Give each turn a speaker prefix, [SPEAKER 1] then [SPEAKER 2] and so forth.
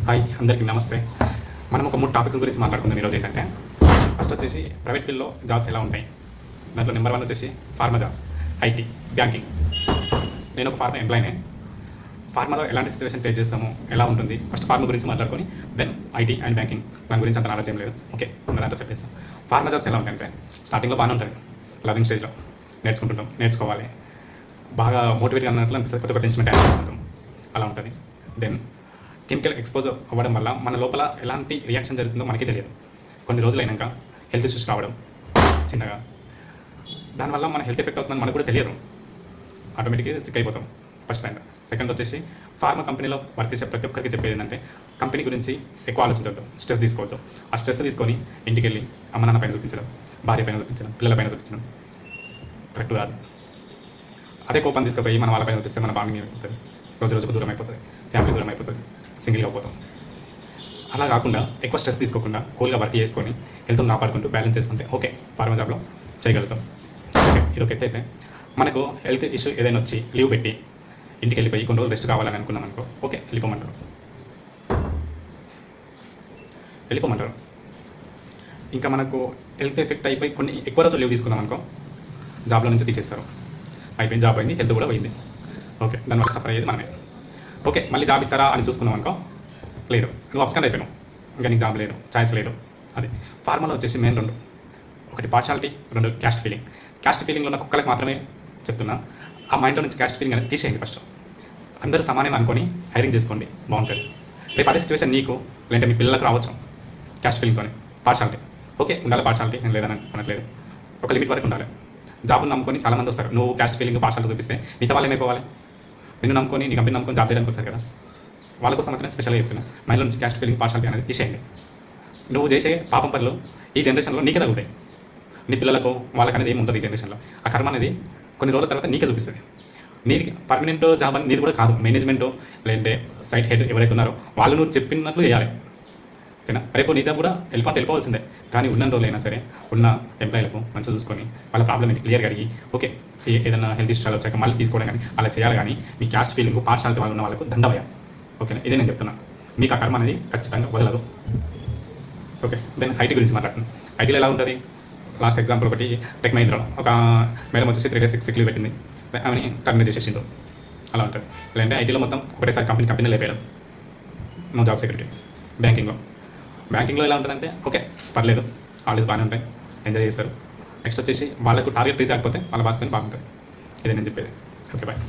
[SPEAKER 1] Hi అందరికీ నమస్తే. మనం ఒక 3 టాపిక్స్ గురించి మాట్లాడుకుందాం ఈరోజు. ఏంటంటే ఫస్ట్ వచ్చేసి ప్రైవేట్ ఫీల్డ్లో జాబ్స్ ఎలా ఉంటాయి. దాంట్లో నెంబర్ 1 వచ్చేసి ఫార్మా జాబ్స్, ఐటీ, బ్యాంకింగ్. నేను ఒక ఫార్మా ఎంప్లాయీనే. ఫార్మాలో ఎలాంటి సిచ్యువేషన్ ఫేస్ చేస్తామో, ఎలా ఉంటుంది, ఫస్ట్ ఫార్మా గురించి మాట్లాడుకొని దెన్ ఐటీ అండ్ బ్యాంకింగ్. దాని గురించి అంత నాలెడ్జ్ ఏం లేదు. ఓకే, ఉన్న దాంట్లో చెప్పేస్తాం. ఫార్మా జాబ్స్ ఎలా ఉంటాయంటే స్టార్టింగ్లో బాగానే ఉంటుంది, లర్నింగ్ స్టేజ్లో నేర్చుకోవాలి, బాగా మోటివేట్గా అన్నట్లు అనిపిస్తుంది, కొత్త ఇన్స్ట్రుమెంట్ యాడ్ చేస్తుంటాం, అలా ఉంటుంది. దెన్ కెమికల్ ఎక్స్పోజ్ అవ్వడం వల్ల మన లోపల ఎలాంటి రియాక్షన్ జరుగుతుందో మనకి తెలియదు. కొన్ని రోజులు అయినాక హెల్త్ ఇష్యూస్ రావడం చిన్నగా, దానివల్ల మన హెల్త్ ఎఫెక్ట్ అవుతుందని మనకు కూడా తెలియదు, ఆటోమేటిక్గా సిక్ అయిపోతాం. First point. సెకండ్ వచ్చేసి ఫార్మా కంపెనీలో వర్క్ చేసే ప్రతి ఒక్కరికి చెప్పేది ఏంటంటే కంపెనీ గురించి ఎక్కువ ఆలోచించవద్దు, స్ట్రెస్ తీసుకోవద్దు. ఆ స్ట్రెస్ తీసుకొని ఇంటికి వెళ్ళి అమ్మ నాన్న పైన చూపించడం, భార్య పైన చూపించడం, పిల్లల పైన చూపించడం కరెక్ట్ కాదు. అదే కోపం తీసుకుపోయి మన వాళ్ళ పైన చూపిస్తే మన బాండింగ్ అయిపోతుంది, రోజుకు దూరం అయిపోతుంది, ఫ్యామిలీ దూరం అయిపోతుంది, సింగిల్గా పోతాం. అలా కాకుండా ఎక్కువ స్ట్రెస్ తీసుకోకుండా కూల్గా వర్క్ చేసుకొని హెల్త్ని కాపాడుకుంటూ బ్యాలెన్స్ చేసుకుంటే ఓకే ఫార్మా జాబ్లో చేయగలుగుతాం. ఓకే, ఇది ఒక ఎత్తు. అయితే మనకు హెల్త్ ఇష్యూ ఏదైనా వచ్చి లీవ్ పెట్టి ఇంటికి వెళ్ళిపోయి కొన్ని రోజులు రెస్ట్ కావాలని అనుకున్నాం అనుకో, ఓకే వెళ్ళిపోమంటారు. ఇంకా మనకు హెల్త్ ఎఫెక్ట్ అయిపోయి కొన్ని ఎక్కువ రోజులు లీవ్ తీసుకున్నాం అనుకో, జాబ్లో నుంచి తీసేస్తారు. అయిపోయింది, జాబ్ అయింది, హెల్త్ కూడా పోయింది. ఓకే, దానివల్ల సఫర్ అయ్యేది మనమే. ఓకే, మళ్ళీ జాబ్ ఇస్తారా అని చూసుకున్నాం అనుకో, లేదు, నువ్వు అబ్స్కాండ్ అయిపోయినావు, ఇంకా నీకు జాబ్ లేదు, ఛాయిస్ లేదు. అది ఫార్మాలో వచ్చేసి మెయిన్ 2: ఒకటి పార్షాలిటీ, 2 క్యాస్ట్ ఫీలింగ్. క్యాస్ట్ ఫీలింగ్లో ఉన్న కుక్కలకు మాత్రమే చెప్తున్నా, ఆ మైండ్లో నుంచి క్యాస్ట్ ఫీలింగ్ అనేది తీసేయండి. ఫస్ట్ అందరూ సమానం అనుకొని హైరింగ్ చేసుకోండి, బాగుంటుంది. రేపు అదే సిచ్యువేషన్ నీకు లేదంటే మీ పిల్లలకు రావచ్చు క్యాస్ట్ ఫీలింగ్తోనే. పార్షాలిటీ ఓకే ఉండాలి, పార్షాలిటీ నేను లేదని అనట్లేదు, ఒక లిమిట్ వరకు ఉండాలి. జాబ్ను నమ్ముకొని చాలామంది వస్తారు, నువ్వు క్యాస్ట్ ఫీలింగ్ పార్షాలిటీ చూపిస్తే మిగతా వాళ్ళు ఏమైపోవాలి? నిన్ను నమ్ముకొని నీ కంపెనీ నమ్ముకొని జాబ్ చేయడానికి వస్తారు కదా, వాళ్ళ కోసం మాత్రమే స్పెషల్గా చెప్తున్నా. మైండ్లో నుంచి క్యాస్ట్ ఫీలింగ్ పార్షాలిటీ అనేది తీసేయండి. నువ్వు చేసే పాపం పనులు ఈ జనరేషన్లో నీకే తగ్గుతాయి, నీ పిల్లలకు వాళ్ళకి అనేది ఏమి ఉంటుంది ఈ జనరేషన్లో. ఆ కర్మ అనేది కొన్ని రోజుల తర్వాత నీకే చూపిస్తుంది. నీది పర్మనెంట్ జాబ్ అని నీది కూడా కాదు, మేనేజ్మెంట్ లేదంటే సైట్ హెడ్ ఎవరైతే ఉన్నారో వాళ్ళు నువ్వు చెప్పినట్లు చేయాలి. ఓకేనా? రేపు నీ జాబ్ కూడా వెళ్ళిపోవాల్సిందే, కానీ ఉన్న రోజులైనా సరే ఉన్న ఎంప్లాయీలకు మంచిగా చూసుకొని వాళ్ళ ప్రాబ్లమ్ ఏంటి క్లియర్గా అడిగి ఓకే ఏదైనా హెల్త్ ఇష్యూలు వచ్చాక మళ్ళీ తీసుకోవడం కానీ అలా చేయాలి. కానీ మీ క్యాస్ట్ ఫీలింగ్ పార్షాలిటీ వాళ్ళు ఉన్న వాళ్ళకు దండవయ్యా. ఓకేనా? ఇదే నేను చెప్తున్నా, మీకు ఆ కర్మ అనేది ఖచ్చితంగా వదలదు. ఓకే, దెన్ ఐటీ గురించి మాట్లాడుతున్నాను. ఐటీలో ఎలా ఉంటుంది? లాస్ట్ ఎగ్జాంపుల్ ఒకటి, టెక్ మహీంద్రాలో ఒక మేడం వచ్చేసి 3 days సిక్ లీవ్ పెట్టింది, ఆమెని టర్మినేట్ చేసేసిండ్రు. అలా ఉంటుంది. లేదంటే ఐటీలో మొత్తం ఒకటేసారి కంపెనీ లేపేయడం, నో జాబ్ సెక్యూరిటీ. బ్యాంకింగ్లో ఎలా ఉంటుందంటే ఓకే పర్లేదు, హాలిడేస్ బాగానే ఉంటాయి, ఎంజాయ్ చేస్తారు. నెక్స్ట్ వచ్చేసి వాళ్ళకు టార్గెట్ రీచ్ అయిపోతే వాళ్ళ బాస్కొని బాగుంటుంది. ఇదే నేను చెప్పేది. Okay bye.